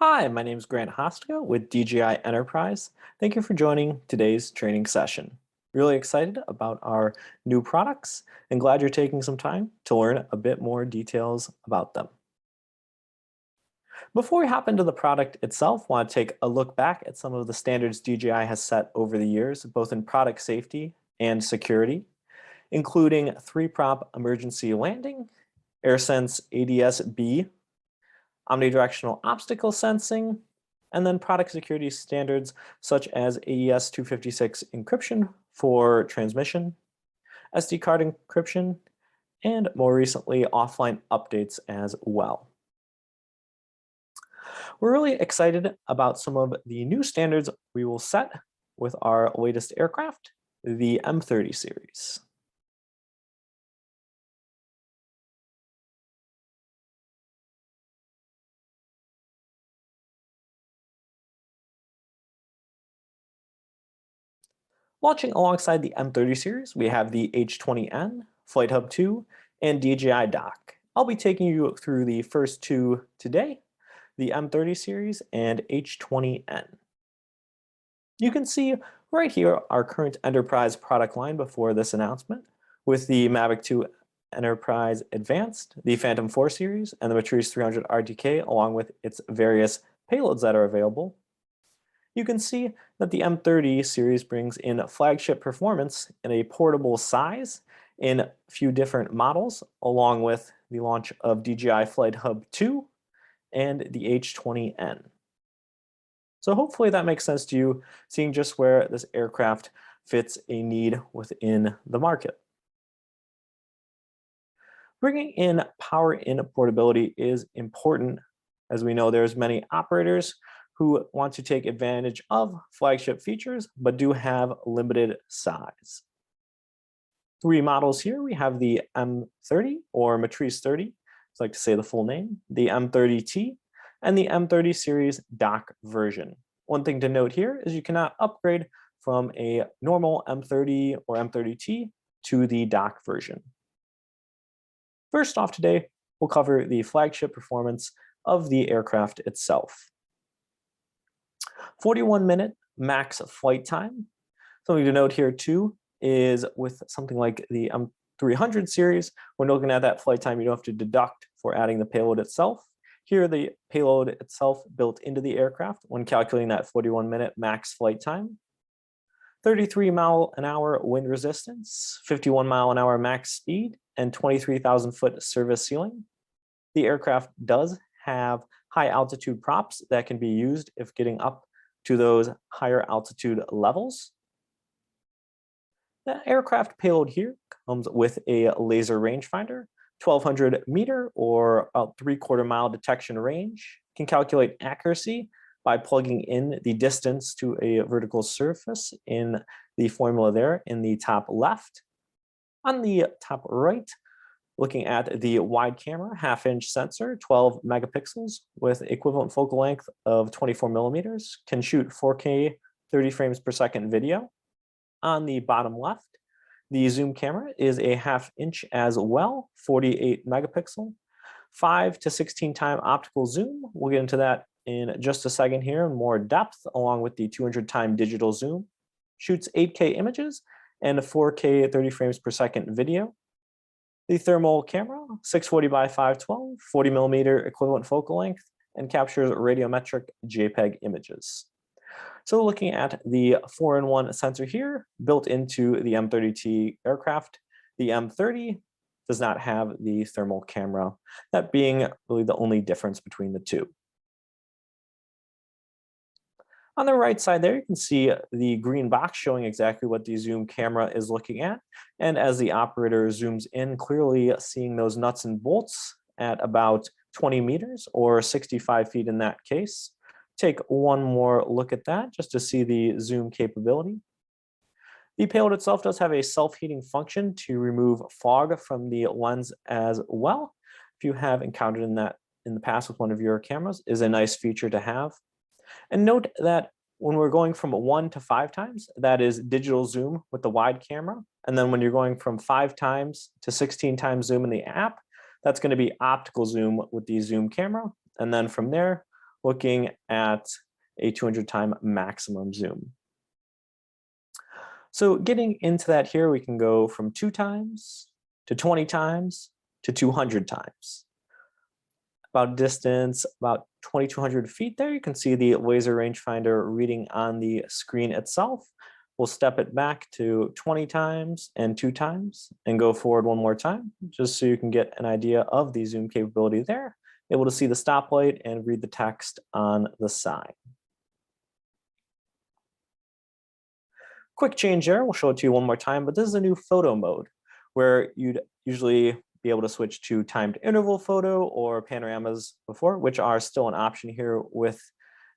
Hi, my name is Grant Hostiga with DJI Enterprise. Thank you for joining today's training session. Really excited about our new products and glad you're taking some time to learn a bit more details about them. Before we hop into the product itself, I want to take a look back at some of the standards DJI has set over the years, both in product safety and security, including three-prop emergency landing, AirSense ADS-B, omnidirectional obstacle sensing, and then product security standards such as AES 256 encryption for transmission, SD card encryption, and more recently, offline updates as well. We're really excited about some of the new standards we will set with our latest aircraft, the M30 series. Launching alongside the M30 series, we have the H20N, Flight Hub 2, and DJI Dock. I'll be taking you through the first two today, the M30 series and H20N. You can see right here our current enterprise product line before this announcement with the Mavic 2 Enterprise Advanced, the Phantom 4 series, and the Matrice 300 RTK along with its various payloads that are available. You can see that the M30 series brings in flagship performance in a portable size in a few different models, along with the launch of DJI Flight Hub 2 and the H20N. So hopefully that makes sense to you, seeing just where this aircraft fits a need within the market. Bringing in power in portability is important, as we know there's many operators who want to take advantage of flagship features, but do have limited size. Three models here. We have the M30 or Matrice 30, I like to say the full name, the M30T, and the M30 series dock version. One thing to note here is you cannot upgrade from a normal M30 or M30T to the dock version. First off today, we'll cover the flagship performance of the aircraft itself. 41-minute max flight time. Something to note here too is with something like the M300 series, when looking at that flight time, you don't have to deduct for adding the payload itself. Here, the payload itself built into the aircraft when calculating that 41-minute max flight time. 33-mile-an-hour wind resistance, 51-mile-an-hour max speed, and 23,000-foot service ceiling. The aircraft does have high altitude props that can be used if getting up to those higher altitude levels. The aircraft payload here comes with a laser rangefinder, 1,200 meter or about 3/4 mile detection range. Can calculate accuracy by plugging in the distance to a vertical surface in the formula there in the top left. On the top right, looking at the wide camera, 1/2-inch sensor, 12 megapixels with equivalent focal length of 24 millimeters, can shoot 4K 30 frames per second video. On the bottom left, the zoom camera is a 1/2-inch as well, 48 megapixel, 5 to 16 time optical zoom. We'll get into that in just a second here in more depth, along with the 200 time digital zoom. Shoots 8K images and a 4K 30 frames per second video. The thermal camera, 640 by 512, 40 millimeter equivalent focal length, and captures radiometric JPEG images. So looking at the 4-in-1 sensor here, built into the M30T aircraft, the M30 does not have the thermal camera, that being really the only difference between the two. On the right side there, you can see the green box showing exactly what the zoom camera is looking at. And as the operator zooms in, clearly seeing those nuts and bolts at about 20 meters or 65 feet in that case. Take one more look at that just to see the zoom capability. The payload itself does have a self-heating function to remove fog from the lens as well. If you have encountered that in the past with one of your cameras, is a nice feature to have. And note that when we're going from 1 to 5 times, that is digital zoom with the wide camera. And then when you're going from 5 times to 16 times zoom in the app, that's going to be optical zoom with the zoom camera. And then from there, looking at a 200 time maximum zoom. So getting into that here, we can go from 2 times to 20 times to 200 times. About distance, about 2,200 feet there, you can see the laser rangefinder reading on the screen itself. We'll step it back to 20 times and 2 times and go forward one more time, just so you can get an idea of the zoom capability there. Able to see the stoplight and read the text on the sign. Quick change there, we'll show it to you one more time, but this is a new photo mode where you'd usually be able to switch to timed interval photo or panoramas before, which are still an option here with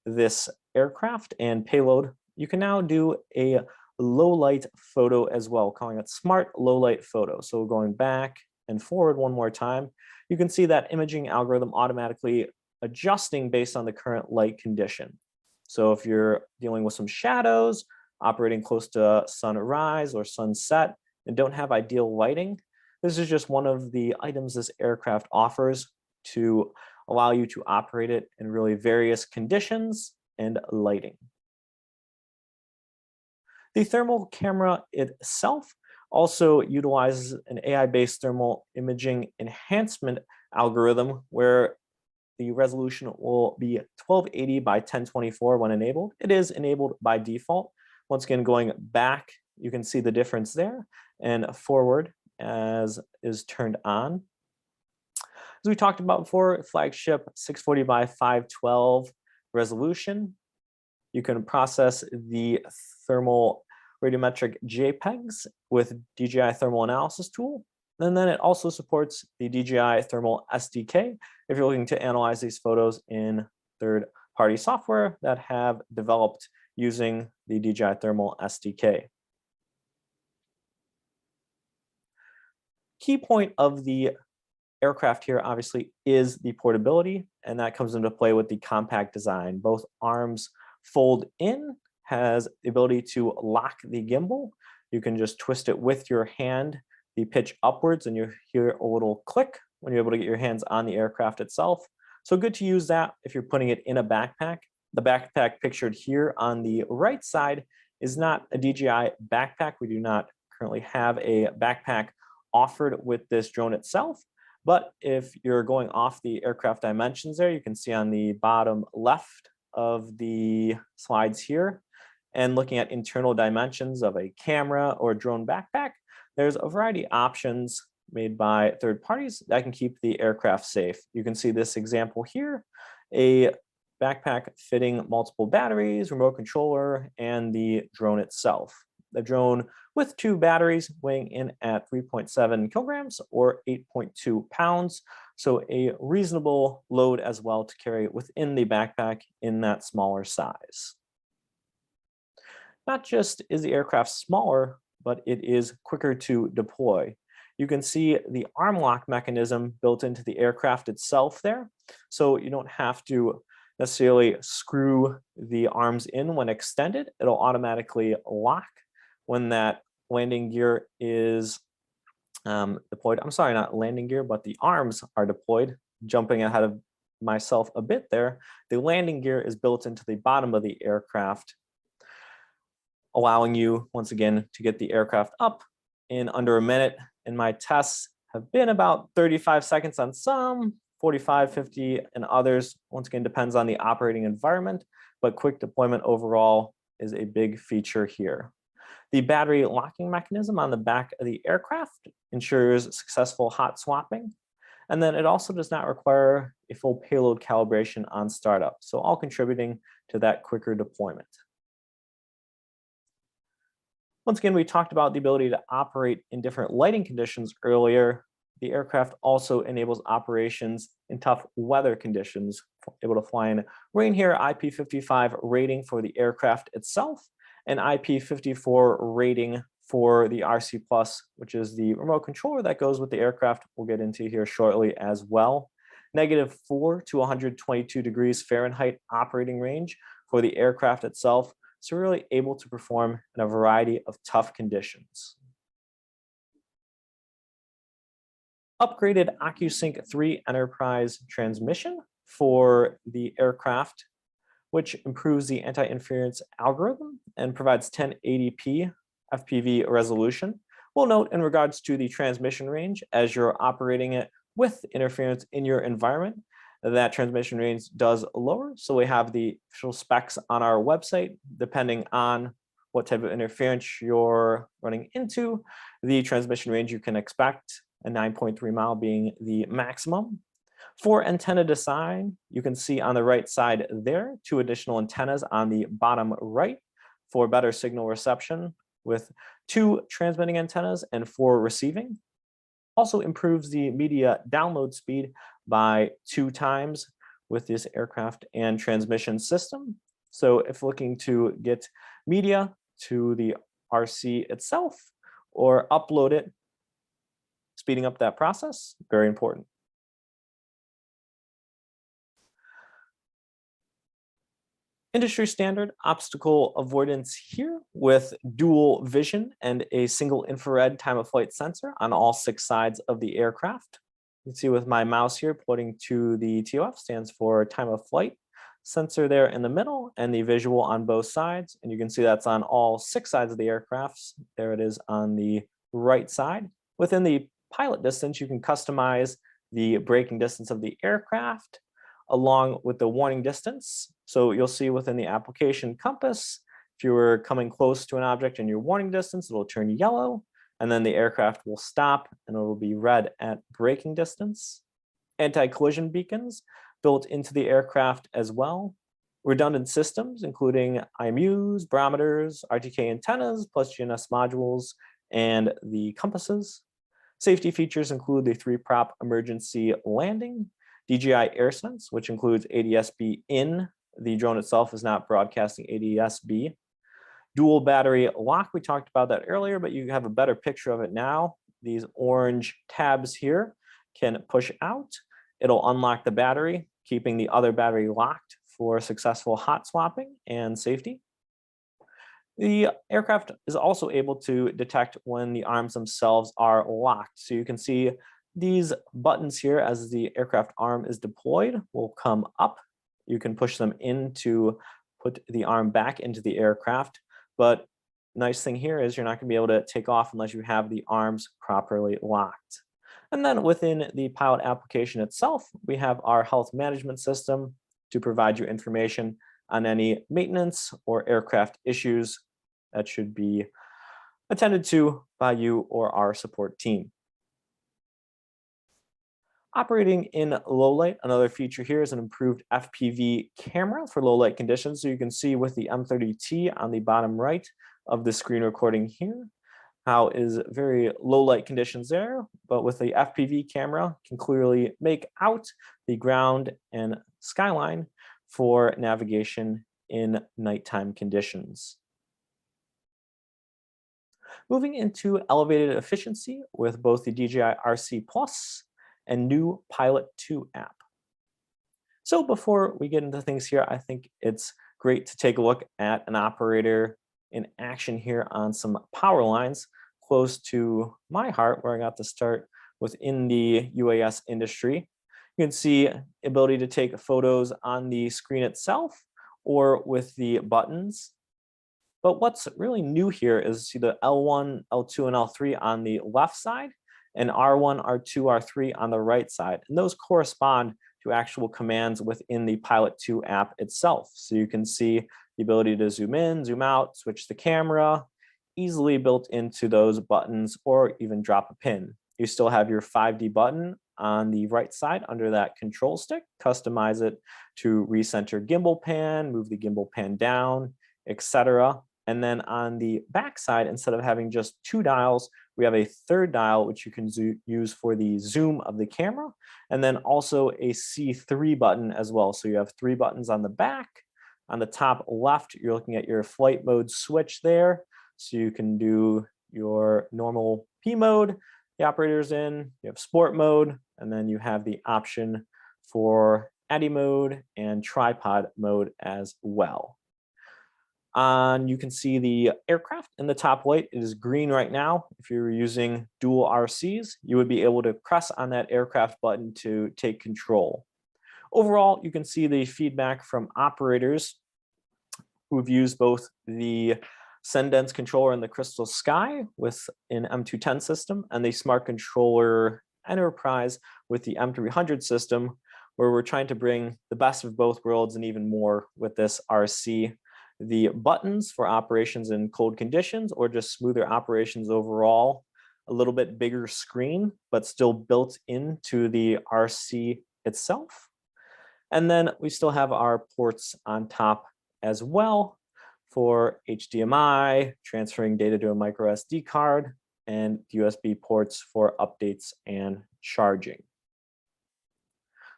this aircraft and payload. You can now do a low light photo as well, calling it smart low light photo. So going back and forward one more time, you can see that imaging algorithm automatically adjusting based on the current light condition. So if you're dealing with some shadows, operating close to sunrise or sunset, and don't have ideal lighting, this is just one of the items this aircraft offers to allow you to operate it in really various conditions and lighting. The thermal camera itself also utilizes an AI-based thermal imaging enhancement algorithm where the resolution will be 1280 by 1024 when enabled. It is enabled by default. Once again, going back, you can see the difference there, and forward as is turned on. As we talked about before, flagship 640 by 512 resolution. You can process the thermal radiometric JPEGs with DJI thermal analysis tool. And then it also supports the DJI thermal SDK if you're looking to analyze these photos in third-party software that have developed using the DJI thermal SDK. Key point of the aircraft here obviously is the portability, and that comes into play with the compact design. Both arms fold in, has the ability to lock the gimbal. You can just twist it with your hand, the pitch upwards, and you hear a little click when you're able to get your hands on the aircraft itself. So good to use that if you're putting it in a backpack. The backpack pictured here on the right side is not a DJI backpack. We do not currently have a backpack offered with this drone itself. But if you're going off the aircraft dimensions there, you can see on the bottom left of the slides here, and looking at internal dimensions of a camera or drone backpack, there's a variety of options made by third parties that can keep the aircraft safe. You can see this example here, a backpack fitting multiple batteries, remote controller, and the drone itself. The drone with 2 batteries weighing in at 3.7 kilograms or 8.2 pounds. So a reasonable load as well to carry within the backpack in that smaller size. Not just is the aircraft smaller, but it is quicker to deploy. You can see the arm lock mechanism built into the aircraft itself there. So you don't have to necessarily screw the arms in when extended. It'll automatically lock when that landing gear is deployed. I'm sorry, not landing gear, but the arms are deployed. Jumping ahead of myself a bit there, the landing gear is built into the bottom of the aircraft, allowing you, once again, to get the aircraft up in under a minute. And my tests have been about 35 seconds on some, 45, 50 and others. Once again, depends on the operating environment, but quick deployment overall is a big feature here. The battery locking mechanism on the back of the aircraft ensures successful hot swapping. And then it also does not require a full payload calibration on startup. So all contributing to that quicker deployment. Once again, we talked about the ability to operate in different lighting conditions earlier. The aircraft also enables operations in tough weather conditions, able to fly in rain here, IP55 rating for the aircraft itself, and IP54 rating for the RC Plus, which is the remote controller that goes with the aircraft. We'll get into here shortly as well. -4 to 122 degrees Fahrenheit operating range for the aircraft itself. So really able to perform in a variety of tough conditions. Upgraded OcuSync 3 Enterprise transmission for the aircraft, which improves the anti-interference algorithm and provides 1080p FPV resolution. We'll note in regards to the transmission range, as you're operating it with interference in your environment, that transmission range does lower. So we have the official specs on our website. Depending on what type of interference you're running into, the transmission range you can expect, a 9.3 mile being the maximum. For antenna design, you can see on the right side there, 2 additional antennas on the bottom right for better signal reception, with 2 transmitting antennas and 4 receiving. Also improves the media download speed by 2 times with this aircraft and transmission system. So if looking to get media to the RC itself or upload it, speeding up that process, very important. Industry standard obstacle avoidance here with dual vision and a single infrared time of flight sensor on all 6 sides of the aircraft. You can see with my mouse here pointing to the TOF stands for time of flight sensor there in the middle and the visual on both sides. And you can see that's on all 6 sides of the aircraft. There it is on the right side. Within the pilot distance, you can customize the braking distance of the aircraft along with the warning distance. So you'll see within the application compass, if you were coming close to an object in your warning distance, it'll turn yellow, and then the aircraft will stop and it will be red at braking distance. Anti-collision beacons built into the aircraft as well. Redundant systems, including IMUs, barometers, RTK antennas, plus GNS modules, and the compasses. Safety features include the 3-prop emergency landing, DJI AirSense, which includes ADS-B in. The drone itself is not broadcasting ADS-B. Dual battery lock, we talked about that earlier, but you have a better picture of it now. These orange tabs here can push out. It'll unlock the battery, keeping the other battery locked for successful hot swapping and safety. The aircraft is also able to detect when the arms themselves are locked. So you can see these buttons here as the aircraft arm is deployed will come up. You can push them in to put the arm back into the aircraft. But nice thing here is you're not going to be able to take off unless you have the arms properly locked. And then within the pilot application itself, we have our health management system to provide you information on any maintenance or aircraft issues that should be attended to by you or our support team. Operating in low light, another feature here is an improved FPV camera for low light conditions. So you can see with the M30T on the bottom right of the screen recording here, how is very low light conditions there, but with the FPV camera can clearly make out the ground and skyline for navigation in nighttime conditions. Moving into elevated efficiency with both the DJI RC Plus and new Pilot 2 app. So before we get into things here, I think it's great to take a look at an operator in action here on some power lines close to my heart, where I got to start within the UAS industry. You can see ability to take photos on the screen itself or with the buttons. But what's really new here is see the L1, L2, and L3 on the left side, and R1, R2, R3 on the right side. And those correspond to actual commands within the Pilot 2 app itself. So you can see the ability to zoom in, zoom out, switch the camera, easily built into those buttons, or even drop a pin. You still have your 5D button on the right side under that control stick. Customize it to recenter gimbal pan, move the gimbal pan down, etc. And then on the back side, instead of having just 2 dials, we have a 3rd dial, which you can use for the zoom of the camera, and then also a C3 button as well. So you have 3 buttons on the back. On the top left, you're looking at your flight mode switch there. So you can do your normal P mode, the operator's in, you have sport mode, and then you have the option for ADI mode and tripod mode as well. You can see the aircraft in the top right. It is green right now. If you're using dual RCs, you would be able to press on that aircraft button to take control. Overall, you can see the feedback from operators who've used both the Sendense controller in the Crystal Sky with an M210 system and the Smart Controller Enterprise with the M300 system, where we're trying to bring the best of both worlds and even more with this RC. The buttons for operations in cold conditions or just smoother operations overall, a little bit bigger screen, but still built into the RC itself. And then we still have our ports on top as well for HDMI, transferring data to a micro SD card, and USB ports for updates and charging.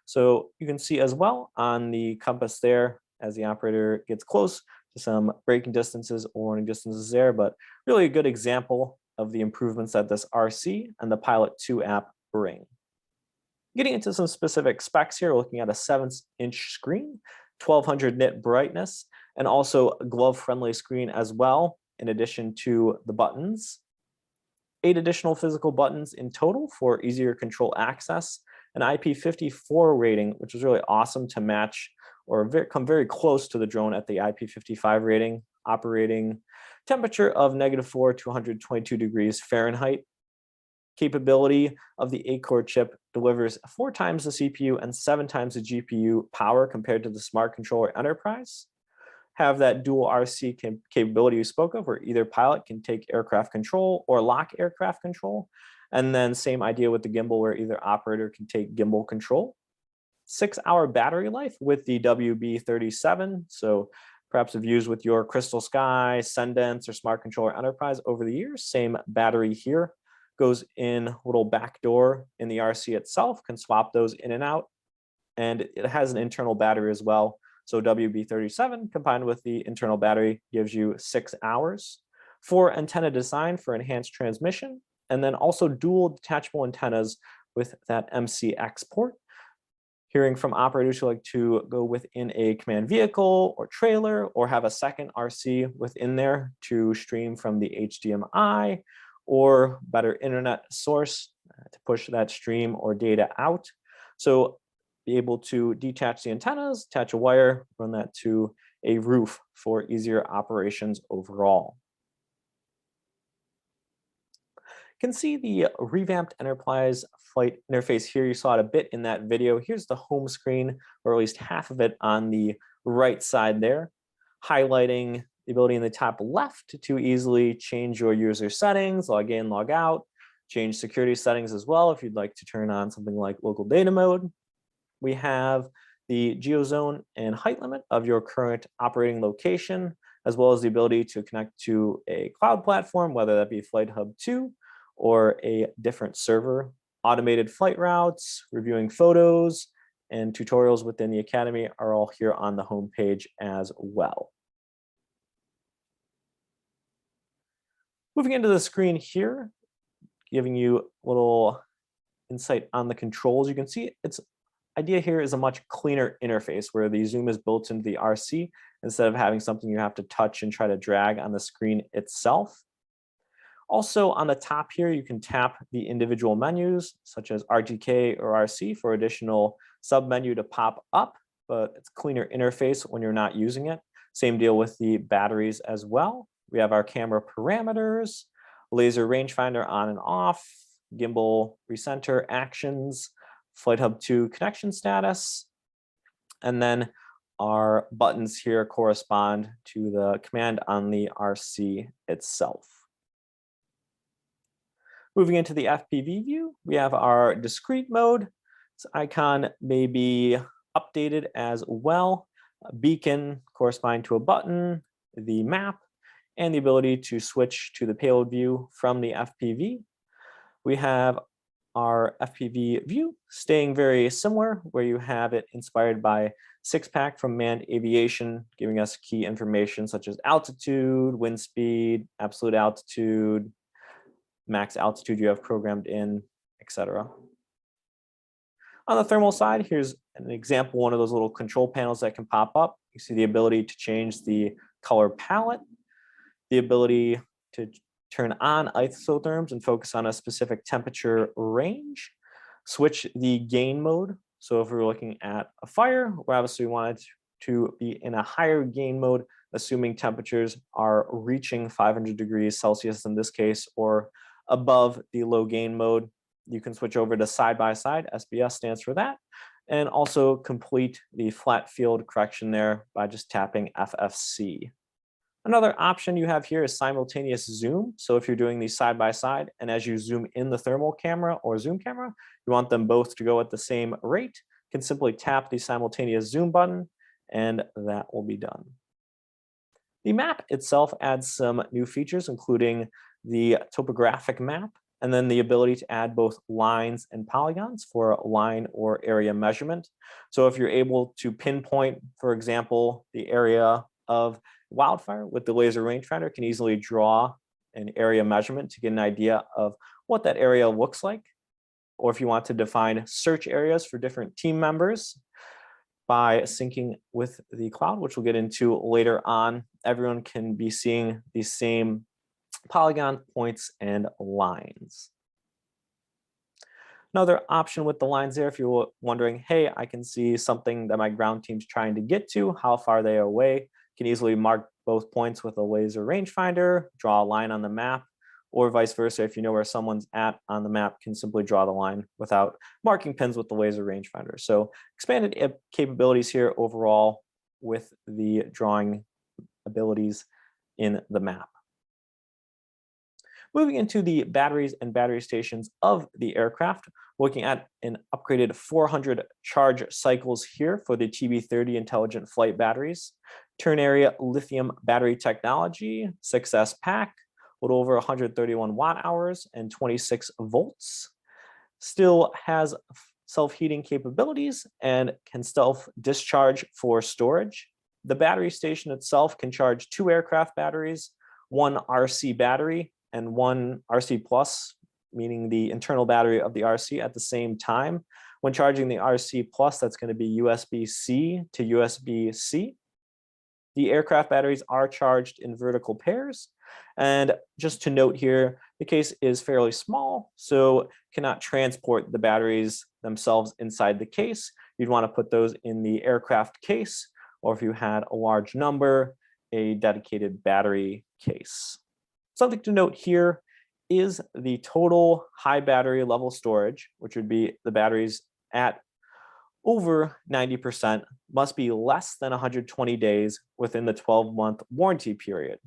So you can see as well on the compass there, as the operator gets close to some braking distances or warning distances there, but really a good example of the improvements that this RC and the Pilot 2 app bring. Getting into some specific specs here, looking at a 7-inch screen, 1200 nit brightness, and also a glove-friendly screen as well, in addition to the buttons. 8 additional physical buttons in total for easier control access, an IP54 rating, which is really awesome to match or come very close to the drone at the IP55 rating, operating temperature of -4 to 122 degrees Fahrenheit. Capability of the 8-core chip delivers 4 times the CPU and 7 times the GPU power compared to the Smart Controller Enterprise. Have that dual RC capability you spoke of, where either pilot can take aircraft control or lock aircraft control. And then same idea with the gimbal, where either operator can take gimbal control. 6-hour battery life with the WB37. So perhaps have used with your Crystal Sky, Sendense, or Smart Controller Enterprise over the years. Same battery here. Goes in a little back door in the RC itself, can swap those in and out. And it has an internal battery as well. So WB37 combined with the internal battery gives you 6 hours. 4 antenna design for enhanced transmission, and then also dual detachable antennas with that MCX port. Hearing from operators who like to go within a command vehicle or trailer or have a second RC within there to stream from the HDMI or better internet source to push that stream or data out. So be able to detach the antennas, attach a wire, run that to a roof for easier operations overall. You can see the revamped Enterprise flight interface here. You saw it a bit in that video. Here's the home screen, or at least half of it on the right side there, highlighting the ability in the top left to easily change your user settings, log in, log out, change security settings as well if you'd like to turn on something like local data mode. We have the geozone and height limit of your current operating location, as well as the ability to connect to a cloud platform, whether that be Flight Hub 2 or a different server. Automated flight routes, reviewing photos, and tutorials within the Academy are all here on the homepage as well. Moving into the screen here, giving you a little insight on the controls. You can see its idea here is a much cleaner interface where the zoom is built into the RC instead of having something you have to touch and try to drag on the screen itself. Also on the top here, you can tap the individual menus such as RTK or RC for additional sub-menu to pop up, but it's a cleaner interface when you're not using it. Same deal with the batteries as well. We have our camera parameters, laser rangefinder on and off, gimbal recenter actions, Flight Hub 2 connection status, and then our buttons here correspond to the command on the RC itself. Moving into the FPV view, we have our discrete mode. This icon may be updated as well. A beacon corresponding to a button, the map, and the ability to switch to the payload view from the FPV. We have our FPV view staying very similar, where you have it inspired by 6-pack from Manned Aviation, giving us key information such as altitude, wind speed, absolute altitude, max altitude you have programmed in, etc. On the thermal side, here's an example, one of those little control panels that can pop up. You see the ability to change the color palette, the ability to turn on isotherms and focus on a specific temperature range, switch the gain mode So if we're looking at a fire, we obviously want it to be in a higher gain mode, assuming temperatures are reaching 500 degrees Celsius in this case, or above the low gain mode. You can switch over to side by side, SBS stands for that, and also complete the flat field correction there by just tapping FFC. Another option you have here is simultaneous zoom. So if you're doing these side by side, and as you zoom in the thermal camera or zoom camera, you want them both to go at the same rate, you can simply tap the simultaneous zoom button, and that will be done. The map itself adds some new features, including the topographic map, and then the ability to add both lines and polygons for line or area measurement. So if you're able to pinpoint, for example, the area of wildfire with the laser rangefinder, can easily draw an area measurement to get an idea of what that area looks like. Or if you want to define search areas for different team members by syncing with the cloud, which we'll get into later on, everyone can be seeing the same polygon points and lines. Another option with the lines there, if you're wondering, hey, I can see something that my ground team's trying to get to, how far they are away, you can easily mark both points with a laser rangefinder, draw a line on the map, or vice versa. If you know where someone's at on the map, can simply draw the line without marking pins with the laser rangefinder. So expanded capabilities here overall with the drawing abilities in the map. Moving into the batteries and battery stations of the aircraft, looking at an upgraded 400 charge cycles here for the TB30 intelligent flight batteries, turn area lithium battery technology, 6S pack, a little over 131 watt hours and 26 volts. Still has self-heating capabilities and can self-discharge for storage. The battery station itself can charge 2 aircraft batteries, 1 RC battery, and 1 RC plus, meaning the internal battery of the RC at the same time. When charging the RC plus, that's going to be USB-C to USB-C. The aircraft batteries are charged in vertical pairs. And just to note here, the case is fairly small, so cannot transport the batteries themselves inside the case. You'd want to put those in the aircraft case, or if you had a large number, a dedicated battery case. Something to note here is the total high battery level storage, which would be the batteries at over 90%, must be less than 120 days within the 12-month warranty period.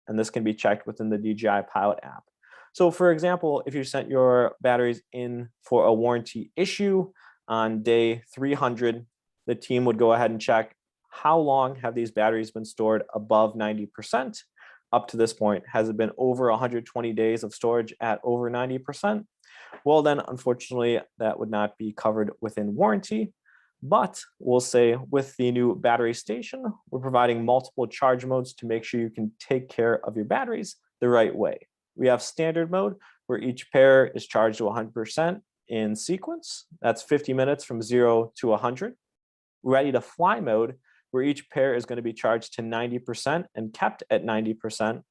And this can be checked within the DJI Pilot app. So for example, if you sent your batteries in for a warranty issue on day 300, the team would go ahead and check how long have these batteries been stored above 90%. Up to this point, has it been over 120 days of storage at over 90%? Well, then, unfortunately, that would not be covered within warranty. But we'll say with the new battery station, we're providing multiple charge modes to make sure you can take care of your batteries the right way. We have standard mode, where each pair is charged to 100% in sequence. That's 50 minutes from 0 to 100. Ready to fly mode, where each pair is going to be charged to 90% and kept at 90%.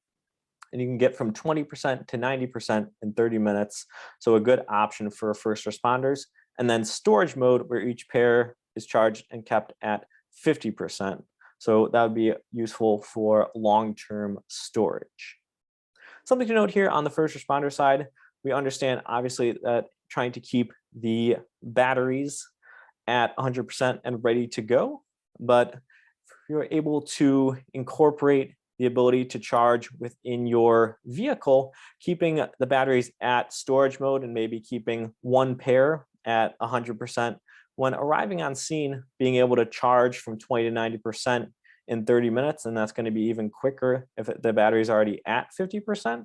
And you can get from 20% to 90% in 30 minutes. So a good option for first responders. And then storage mode, where each pair is charged and kept at 50%. So that would be useful for long-term storage. Something to note here on the first responder side, we understand obviously that trying to keep the batteries at 100% and ready to go, but if you're able to incorporate the ability to charge within your vehicle, keeping the batteries at storage mode and maybe keeping one pair at 100%, when arriving on scene, being able to charge from 20 to 90% in 30 minutes, and that's going to be even quicker if the battery is already at 50%,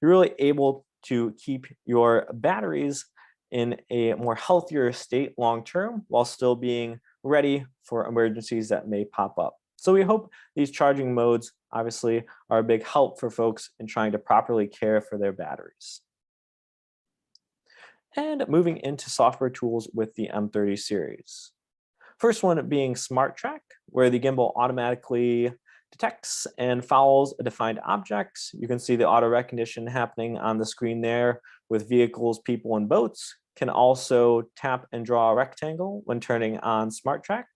you're really able to keep your batteries in a more healthier state long-term while still being ready for emergencies that may pop up. So we hope these charging modes obviously are a big help for folks in trying to properly care for their batteries. And moving into software tools with the M30 series. First one being Smart Track, where the gimbal automatically detects and follows a defined object. You can see the auto recognition happening on the screen there with vehicles, people, and boats. can also tap and draw a rectangle when turning on Smart Track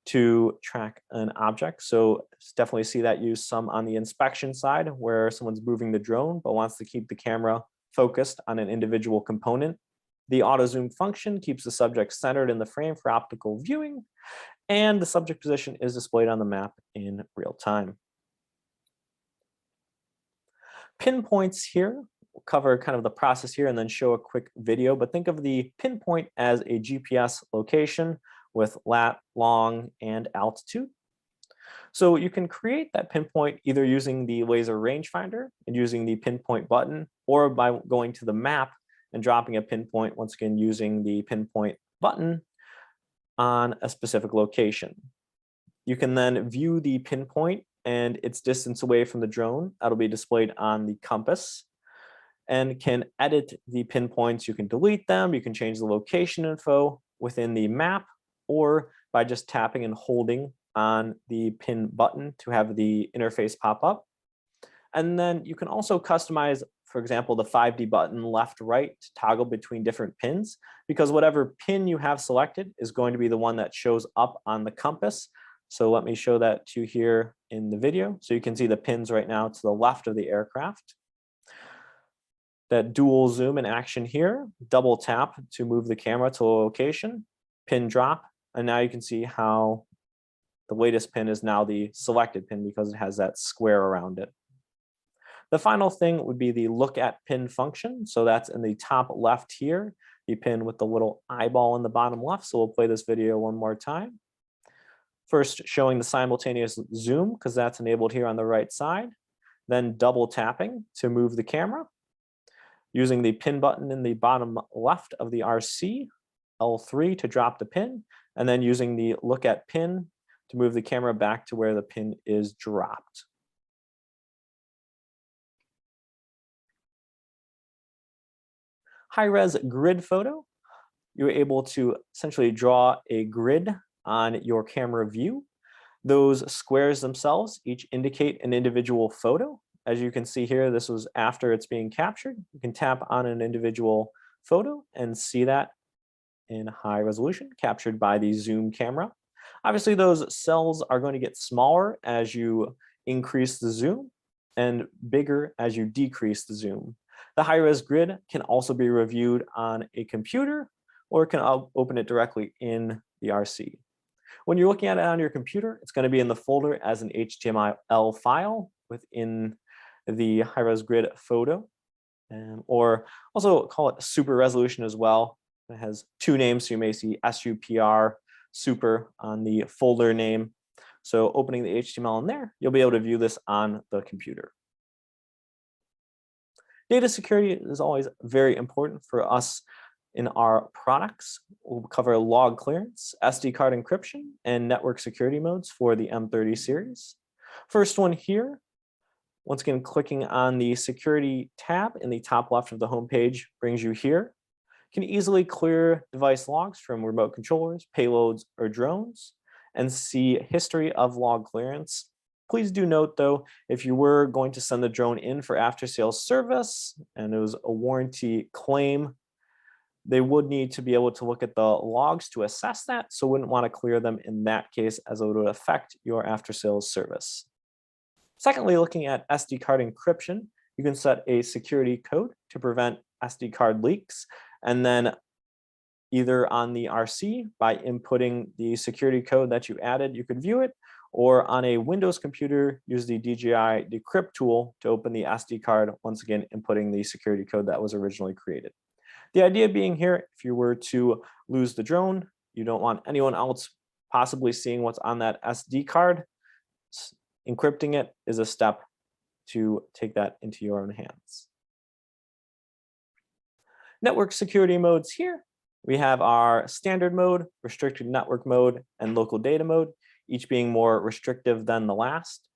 to track an object. So definitely see that used some on the inspection side where someone's moving the drone but wants to keep the camera focused on an individual component. The auto zoom function keeps the subject centered in the frame for optical viewing, and the subject position is displayed on the map in real time. Pinpoints here, we'll cover kind of the process here and then show a quick video, but think of the pinpoint as a GPS location with lat, long, and altitude. So you can create that pinpoint either using the laser rangefinder and using the pinpoint button, or by going to the map and dropping a pinpoint, once again using the pinpoint button on a specific location. You can then view the pinpoint and its distance away from the drone. That'll be displayed on the compass, and can edit the pinpoints. You can delete them. You can change the location info within the map, or by just tapping and holding on the pin button to have the interface pop up. And then you can also customize, for example, the 5D button left, right to toggle between different pins, because whatever pin you have selected is going to be the one that shows up on the compass. So let me show that to you here in the video. So you can see the pins right now to the left of the aircraft. That dual zoom in action here, double tap to move the camera to a location, pin drop, and now you can see how the latest pin is now the selected pin because it has that square around it. The final thing would be the look at pin function. So that's in the top left here, the pin with the little eyeball in the bottom left. So we'll play this video one more time. First, showing the simultaneous zoom, because that's enabled here on the right side. Then double tapping to move the camera. Using the pin button in the bottom left of the RC, L3 to drop the pin, and then using the look at pin to move the camera back to where the pin is dropped. High-res grid photo, you're able to essentially draw a grid on your camera view. Those squares themselves each indicate an individual photo. As you can see here, this was after it's being captured. You can tap on an individual photo and see that in high resolution captured by the zoom camera. Obviously, those cells are going to get smaller as you increase the zoom and bigger as you decrease the zoom. The high-res grid can also be reviewed on a computer, or can open it directly in the RC. When you're looking at it on your computer, it's going to be in the folder as an HTML file within the high-res grid photo, or also call it super resolution as well. It has two names, so you may see SUPR super on the folder name. So opening the HTML in there, you'll be able to view this on the computer. Data security is always very important for us in our products. We'll cover log clearance, SD card encryption, and network security modes for the M30 series. First one here, once again, clicking on the security tab in the top left of the home page brings you here. You can easily clear device logs from remote controllers, payloads, or drones, and see history of log clearance. Please do note, though, if you were going to send the drone in for after-sales service and it was a warranty claim, they would need to be able to look at the logs to assess that, so wouldn't want to clear them in that case, as it would affect your after-sales service. Secondly, looking at SD card encryption, you can set a security code to prevent SD card leaks, and then either on the RC by inputting the security code that you added, you could view it, or on a Windows computer, use the DJI Decrypt tool to open the SD card, once again inputting the security code that was originally created. The idea being here, if you were to lose the drone, you don't want anyone else possibly seeing what's on that SD card. Encrypting it is a step to take that into your own hands. Network security modes here. We have our standard mode, restricted network mode, and local data mode, each being more restrictive than the last.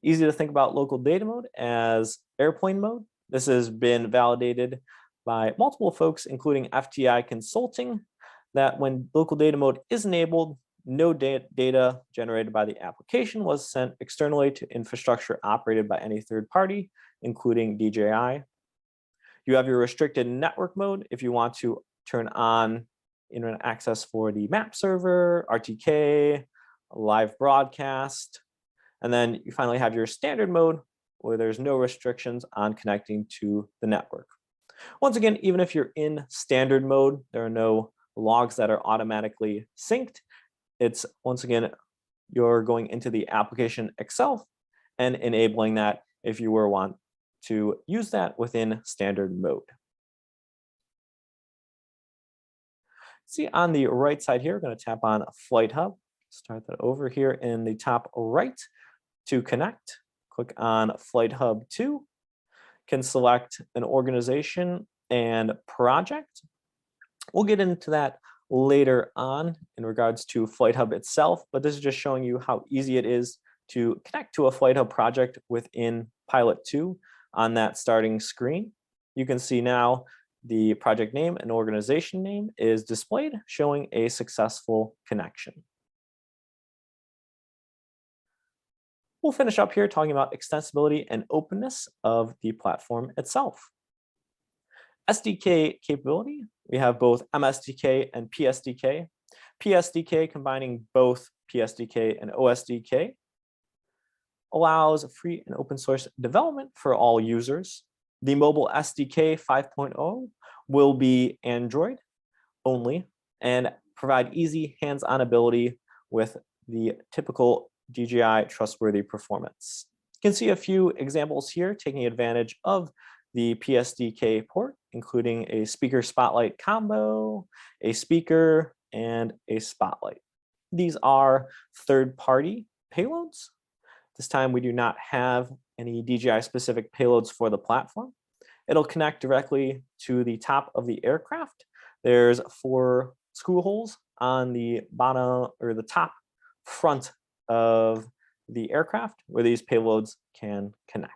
Easy to think about local data mode as airplane mode. This has been validated by multiple folks, including FTI Consulting, that when local data mode is enabled, no data generated by the application was sent externally to infrastructure operated by any third party, including DJI. You have your restricted network mode if you want to turn on internet access for the map server, RTK, live broadcast, and then you finally have your standard mode where there's no restrictions on connecting to the network. Once again, even if you're in standard mode, there are no logs that are automatically synced. It's once again, you're going into the application itself and enabling that if you were want to use that within standard mode. See on the right side here, we're going to tap on Flight Hub. Start that over here in the top right to connect. Click on Flight Hub 2. Can select an organization and project. We'll get into that later on in regards to Flight Hub itself, but this is just showing you how easy it is to connect to a Flight Hub project within Pilot 2 on that starting screen. You can see now the project name and organization name is displayed, showing a successful connection. We'll finish up here talking about extensibility and openness of the platform itself. SDK capability, we have both MSDK and PSDK. PSDK combining both PSDK and OSDK allows free and open source development for all users. The mobile SDK 5.0 will be Android only and provide easy hands-on ability with the typical DJI trustworthy performance. You can see a few examples here taking advantage of the PSDK port, including a speaker spotlight combo, a speaker, and a spotlight. These are third-party payloads. This time we do not have any DJI specific payloads for the platform. It'll connect directly to the top of the aircraft. There's 4 screw holes on the bottom or the top front of the aircraft where these payloads can connect.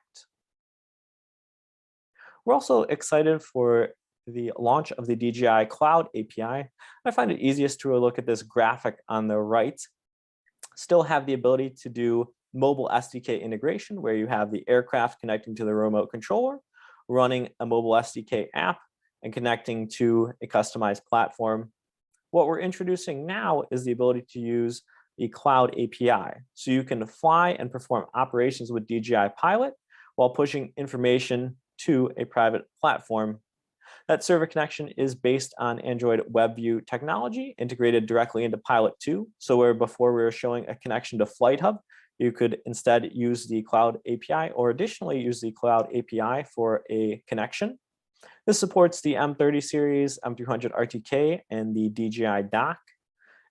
We're also excited for the launch of the DJI Cloud API. I find it easiest to look at this graphic on the right. Still have the ability to do mobile SDK integration where you have the aircraft connecting to the remote controller, running a mobile SDK app, and connecting to a customized platform. What we're introducing now is the ability to use the Cloud API. So you can fly and perform operations with DJI Pilot while pushing information to a private platform. That server connection is based on Android WebView technology integrated directly into Pilot 2. So where before we were showing a connection to Flight Hub, you could instead use the Cloud API or additionally use the Cloud API for a connection. This supports the M30 series, M300 RTK, and the DJI dock.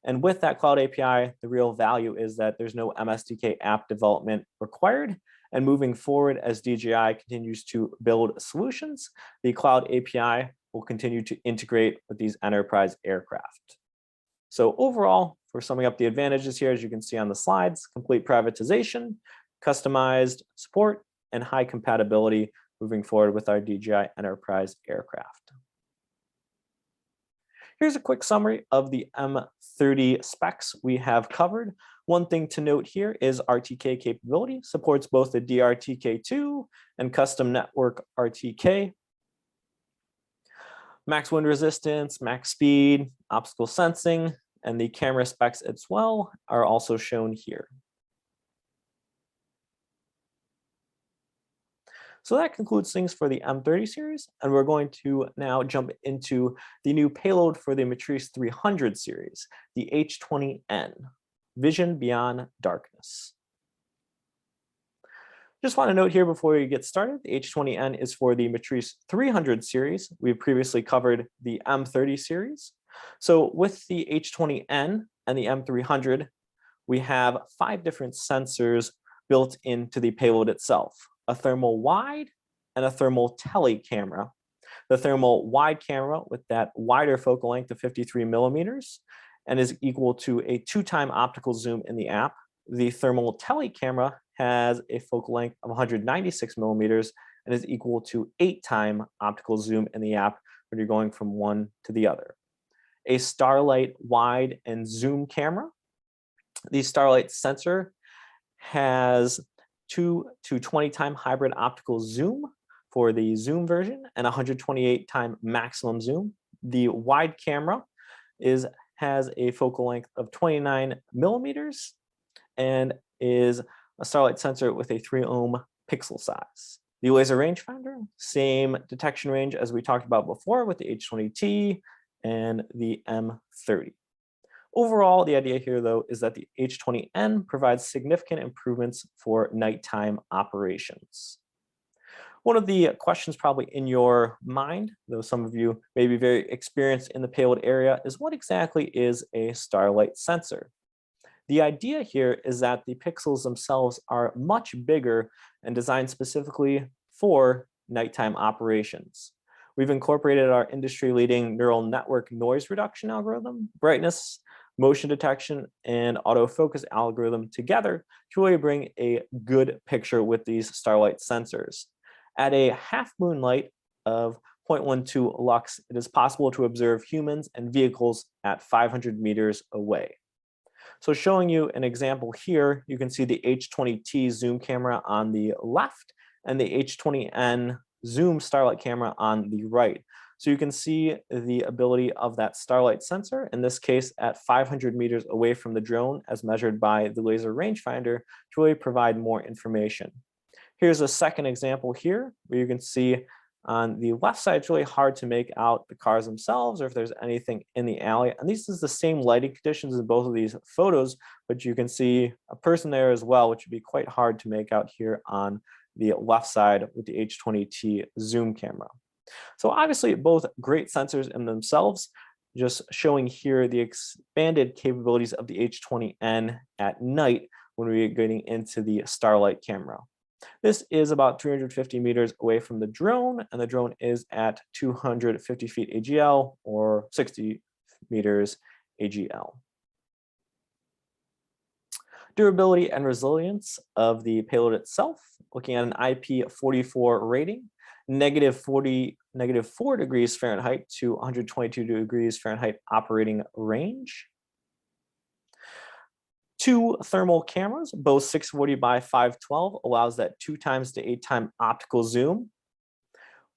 And with that Cloud API, the real value is that there's no MSDK app development required. And moving forward, as DJI continues to build solutions, the Cloud API will continue to integrate with these enterprise aircraft. So overall, for summing up the advantages here, as you can see on the slides, complete privatization, customized support, and high compatibility moving forward with our DJI enterprise aircraft. Here's a quick summary of the M30 specs we have covered. One thing to note here is RTK capability, supports both the DRTK2 and custom network RTK. Max wind resistance, max speed, obstacle sensing, and the camera specs as well are also shown here. So that concludes things for the M30 series, and we're going to now jump into the new payload for the Matrice 300 series, the H20N, Vision Beyond Darkness. Just want to note here before we get started, the H20N is for the Matrice 300 series. We've previously covered the M30 series. So with the H20N and the M300, we have 5 different sensors built into the payload itself. A thermal wide and a thermal tele camera. The thermal wide camera with that wider focal length of 53 millimeters and is equal to a 2-time optical zoom in the app. The thermal tele camera has a focal length of 196 millimeters and is equal to 8-time optical zoom in the app when you're going from one to the other. A Starlight wide and zoom camera. The Starlight sensor has 2 to 20-time hybrid optical zoom for the zoom version and 128-time maximum zoom. The wide camera has a focal length of 29 millimeters and is a starlight sensor with a 3 ohm pixel size. The laser rangefinder, same detection range as we talked about before with the H20T and the M30. Overall, the idea here, though, is that the H20N provides significant improvements for nighttime operations. One of the questions probably in your mind, though some of you may be very experienced in the payload area, is what exactly is a starlight sensor? The idea here is that the pixels themselves are much bigger and designed specifically for nighttime operations. We've incorporated our industry-leading neural network noise reduction algorithm, brightness, motion detection, and autofocus algorithm together to really bring a good picture with these starlight sensors. At a half moon light of 0.12 lux, it is possible to observe humans and vehicles at 500 meters away. So showing you an example here, you can see the H20T zoom camera on the left and the H20N zoom starlight camera on the right. So you can see the ability of that starlight sensor, in this case at 500 meters away from the drone as measured by the laser rangefinder, to really provide more information. Here's a second example here where you can see on the left side, it's really hard to make out the cars themselves or if there's anything in the alley. And this is the same lighting conditions in both of these photos, but you can see a person there as well, which would be quite hard to make out here on the left side with the H20T zoom camera. So obviously both great sensors in themselves, just showing here the expanded capabilities of the H20N at night when we're getting into the starlight camera. This is about 350 meters away from the drone, and the drone is at 250 feet AGL or 60 meters AGL. Durability and resilience of the payload itself, looking at an IP44 rating, -4 degrees Fahrenheit to 122 degrees Fahrenheit operating range. 2 thermal cameras, both 640 by 512, allows that 2 times to 8 time optical zoom.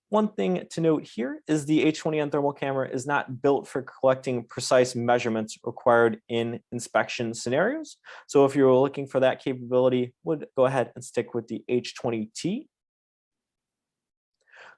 One thing to note here is the H20N thermal camera is not built for collecting precise measurements required in inspection scenarios. So if you're looking for that capability, would go ahead and stick with the H20T.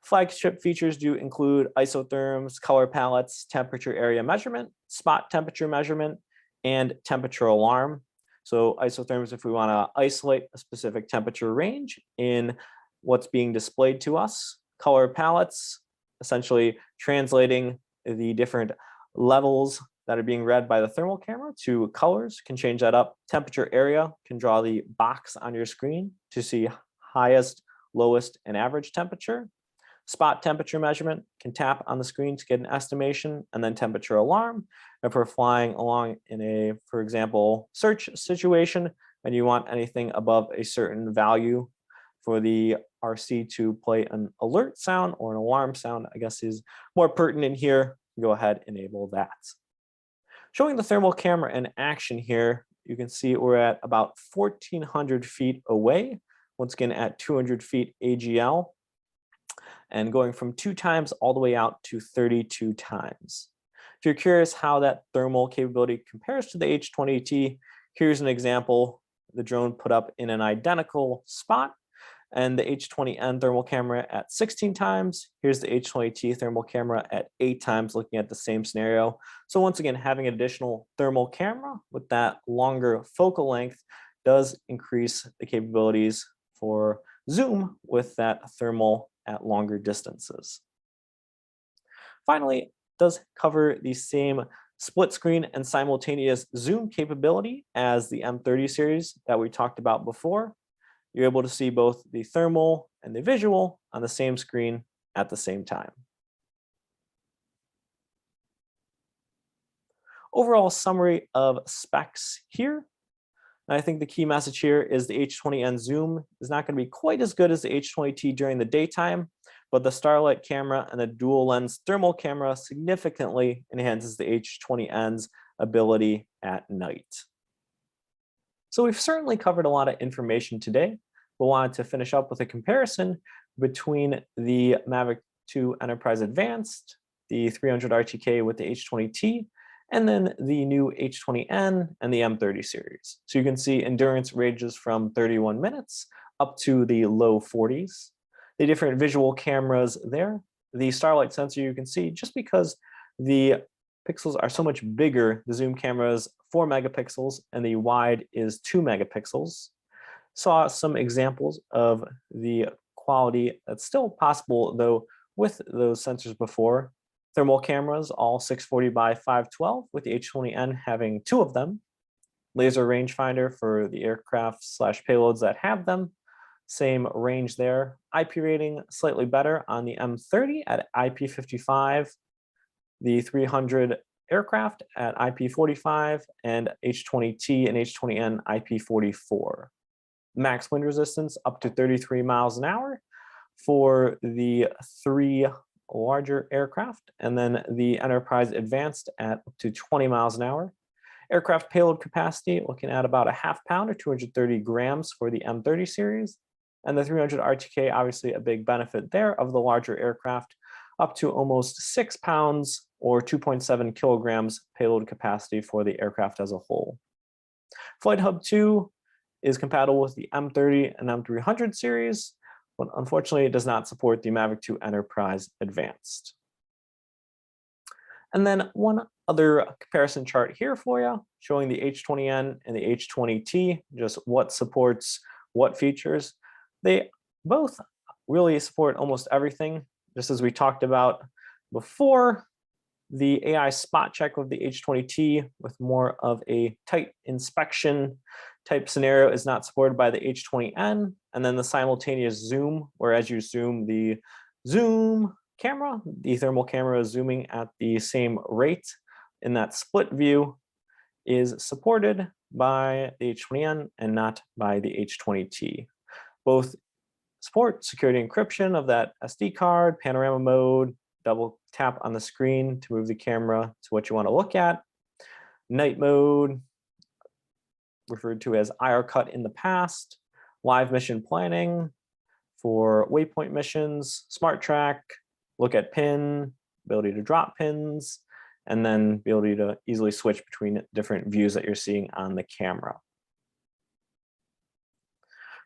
Flagship features do include isotherms, color palettes, temperature area measurement, spot temperature measurement, and temperature alarm. So isotherms, if we want to isolate a specific temperature range in what's being displayed to us. Color palettes, essentially translating the different levels that are being read by the thermal camera to colors, can change that up. Temperature area can draw the box on your screen to see highest, lowest, and average temperature. Spot temperature measurement can tap on the screen to get an estimation, and then temperature alarm. If we're flying along in a, for example, search situation, and you want anything above a certain value for the RC to play an alert sound or an alarm sound, I guess is more pertinent here, go ahead and enable that. Showing the thermal camera in action here, you can see we're at about 1,400 feet away, once again at 200 feet AGL, and going from 2 times all the way out to 32 times. If you're curious how that thermal capability compares to the H20T, here's an example the drone put up in an identical spot, and the H20N thermal camera at 16 times. Here's the H20T thermal camera at 8 times, looking at the same scenario. So once again, having an additional thermal camera with that longer focal length does increase the capabilities for zoom with that thermal at longer distances. Finally, it does cover the same split screen and simultaneous zoom capability as the M30 series that we talked about before. You're able to see both the thermal and the visual on the same screen at the same time. Overall summary of specs here. And I think the key message here is the H20N zoom is not going to be quite as good as the H20T during the daytime, but the starlight camera and the dual lens thermal camera significantly enhances the H20N's ability at night. So we've certainly covered a lot of information today. We wanted to finish up with a comparison between the Mavic 2 Enterprise Advanced the 300 RTK with the H20T, and then the new H20N and the M30 series. So you can see endurance ranges from 31 minutes up to the low 40s. The different visual cameras there. The starlight sensor you can see, just because the pixels are so much bigger, the zoom camera is 4 megapixels and the wide is 2 megapixels. Saw some examples of the quality that's still possible though with those sensors before. Thermal cameras, all 640 by 512 with the H20N having 2 of them. Laser rangefinder for the aircraft slash payloads that have them. Same range there. IP rating slightly better on the M30 at IP55, the 300 aircraft at IP45, and H20T and H20N IP44. Max wind resistance up to 33 miles an hour for the 3 larger aircraft, and then the Enterprise Advanced at up to 20 miles an hour. Aircraft payload capacity looking at about a half pound or 230 grams for the M30 series, and the 300 RTK obviously a big benefit there of the larger aircraft, up to almost 6 pounds or 2.7 kilograms payload capacity for the aircraft as a whole. Flight Hub 2 is compatible with the M30 and M300 series, but unfortunately it does not support the Mavic 2 Enterprise Advanced. And then one other comparison chart here for you, showing the H20N and the H20T, just what supports what features. They both really support almost everything, just as we talked about before. The AI spot check with the H20T with more of a tight inspection type scenario is not supported by the H20N. And then the simultaneous zoom, where as you zoom the zoom camera, the thermal camera is zooming at the same rate in that split view, is supported by the H20N and not by the H20T. Both support security encryption of that SD card, panorama mode, double tap on the screen to move the camera to what you want to look at. Night mode, referred to as IR cut in the past. Live mission planning for waypoint missions, smart track, look at pin, ability to drop pins, and then the ability to easily switch between different views that you're seeing on the camera.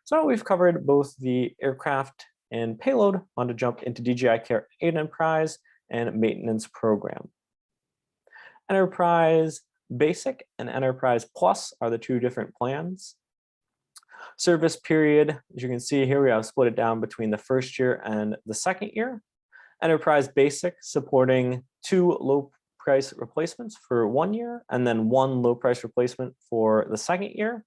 So we've covered both the aircraft and payload. I want to jump into DJI Care Enterprise and maintenance program. Enterprise Basic and Enterprise Plus are the 2 different plans. Service period, as you can see here, we have split it down between the first year and the second year. Enterprise Basic supporting 2 low price replacements for 1 year, and then 1 low price replacement for the second year.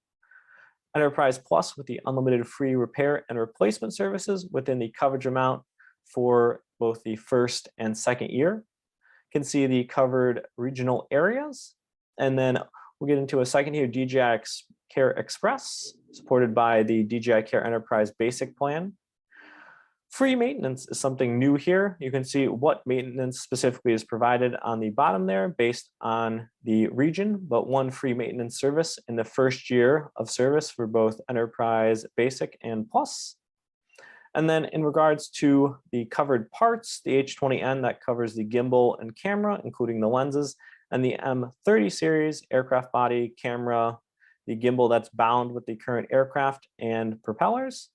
Enterprise Plus with the unlimited free repair and replacement services within the coverage amount for both the first and second year. You can see the covered regional areas. And then we'll get into a second here, DJI Care Express, supported by the DJI Care Enterprise Basic plan. Free maintenance is something new here. You can see what maintenance specifically is provided on the bottom there based on the region, but 1 free maintenance service in the first year of service for both Enterprise Basic and Plus. And then in regards to the covered parts, the H20N that covers the gimbal and camera, including the lenses, and the M30 series, aircraft body, camera, the gimbal that's bound with the current aircraft and propellers.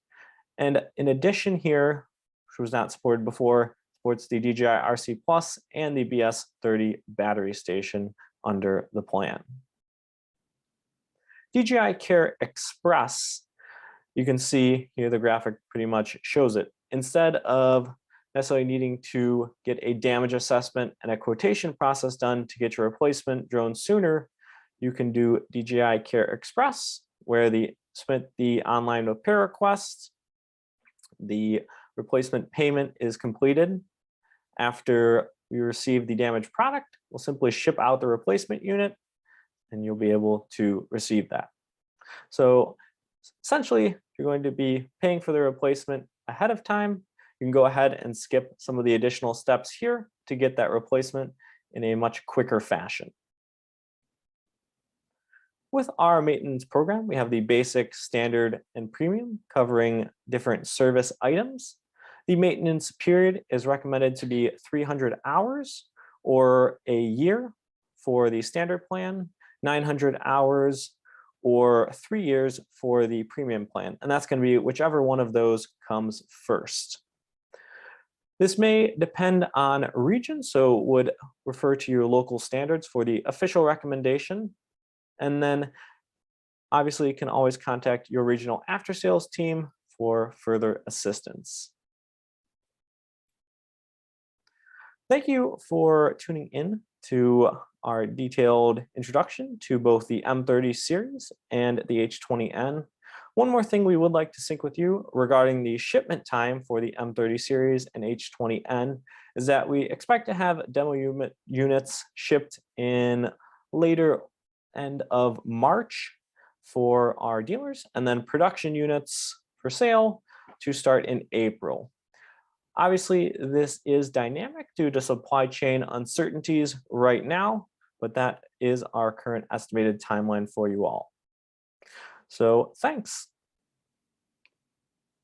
And in addition here, which was not supported before, supports the DJI RC Plus and the BS30 battery station under the plan. DJI Care Express, you can see here the graphic pretty much shows it. Instead of necessarily needing to get a damage assessment and a quotation process done to get your replacement drone sooner, you can do DJI Care Express, where the submit the online repair request, the replacement payment is completed. After we receive the damaged product, we'll simply ship out the replacement unit and you'll be able to receive that. So essentially, if you're going to be paying for the replacement ahead of time, you can go ahead and skip some of the additional steps here to get that replacement in a much quicker fashion. With our maintenance program, we have the basic, standard, and premium covering different service items. The maintenance period is recommended to be 300 hours or a year for the standard plan, 900 hours or 3 years for the premium plan. And that's going to be whichever one of those comes first. This may depend on region, so would refer to your local standards for the official recommendation. And then obviously you can always contact your regional after sales team for further assistance. Thank you for tuning in to our detailed introduction to both the M30 series and the H20N. One more thing we would like to sync with you regarding the shipment time for the M30 series and H20N is that we expect to have demo units shipped in later end of March for our dealers, and then production units for sale to start in April. Obviously, this is dynamic due to supply chain uncertainties right now, but that is our current estimated timeline for you all. So thanks.